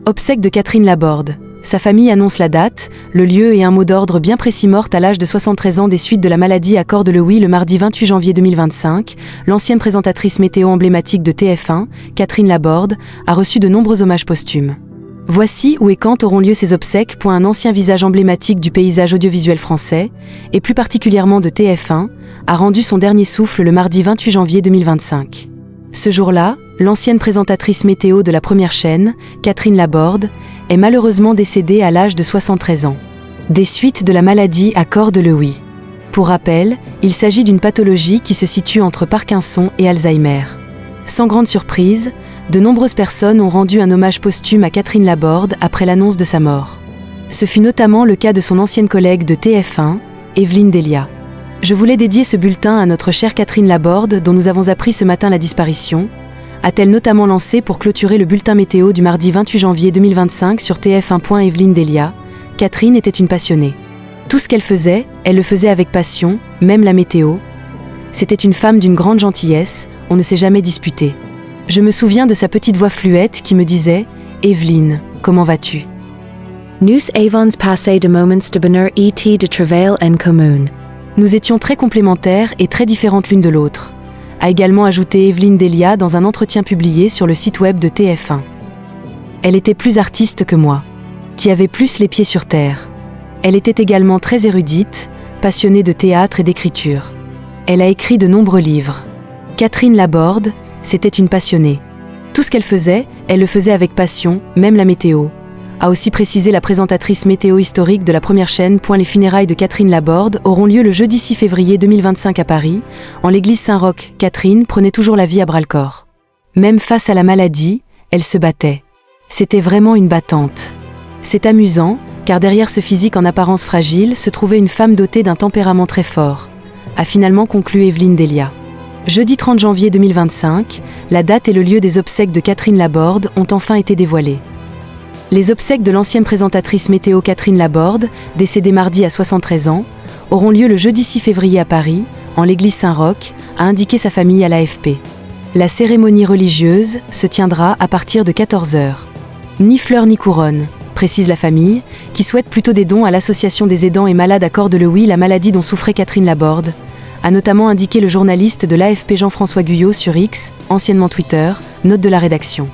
Obsèques de Catherine Laborde. Sa famille annonce la date, le lieu et un mot d'ordre bien précis. Morte à l'âge de 73 ans des suites de la maladie. Accorde-le oui. Le mardi 28 janvier 2025, l'ancienne présentatrice météo emblématique de TF1, Catherine Laborde, a reçu de nombreux hommages posthumes. Voici où et quand auront lieu ces obsèques. Un ancien visage emblématique du paysage audiovisuel français, et plus particulièrement de TF1, a rendu son dernier souffle le mardi 28 janvier 2025. Ce jour-là, l'ancienne présentatrice météo de la première chaîne, Catherine Laborde, est malheureusement décédée à l'âge de 73 ans. Des suites de la maladie. Accorde-le oui. Pour rappel, il s'agit d'une pathologie qui se situe entre Parkinson et Alzheimer. Sans grande surprise, de nombreuses personnes ont rendu un hommage posthume à Catherine Laborde après l'annonce de sa mort. Ce fut notamment le cas de son ancienne collègue de TF1, Evelyne Delia. Je voulais dédier ce bulletin à notre chère Catherine Laborde, dont nous avons appris ce matin la disparition, a-t-elle notamment lancé pour clôturer le bulletin météo du mardi 28 janvier 2025 sur TF1. Evelyne Delia. Catherine était une passionnée. Tout ce qu'elle faisait, elle le faisait avec passion, même la météo. C'était une femme d'une grande gentillesse, on ne s'est jamais disputé. Je me souviens de sa petite voix fluette qui me disait « Evelyne, comment vas-tu ?» Nous avons passé de moments de bonheur et de travail en commun. Nous étions très complémentaires et très différentes l'une de l'autre, a également ajouté Evelyne Delia dans un entretien publié sur le site web de TF1. Elle était plus artiste que moi, qui avait plus les pieds sur terre. Elle était également très érudite, passionnée de théâtre et d'écriture. Elle a écrit de nombreux livres. Catherine Laborde, c'était une passionnée. Tout ce qu'elle faisait, elle le faisait avec passion, même la météo, a aussi précisé la présentatrice météo historique de la première chaîne. Les funérailles de Catherine Laborde auront lieu le jeudi 6 février 2025 à Paris, en l'église Saint-Roch. Catherine prenait toujours la vie à bras-le-corps. Même face à la maladie, elle se battait. C'était vraiment une battante. C'est amusant, car derrière ce physique en apparence fragile se trouvait une femme dotée d'un tempérament très fort, a finalement conclu Evelyne Delia. Jeudi 30 janvier 2025, la date et le lieu des obsèques de Catherine Laborde ont enfin été dévoilés. Les obsèques de l'ancienne présentatrice météo Catherine Laborde, décédée mardi à 73 ans, auront lieu le jeudi 6 février à Paris, en l'église Saint-Roch, a indiqué sa famille à l'AFP. La cérémonie religieuse se tiendra à partir de 14h. Ni fleurs ni couronne, précise la famille, qui souhaite plutôt des dons à l'association des aidants et malades. Accorde-le oui. La maladie dont souffrait Catherine Laborde, a notamment indiqué le journaliste de l'AFP Jean-François Guyot sur X, anciennement Twitter, note de la rédaction.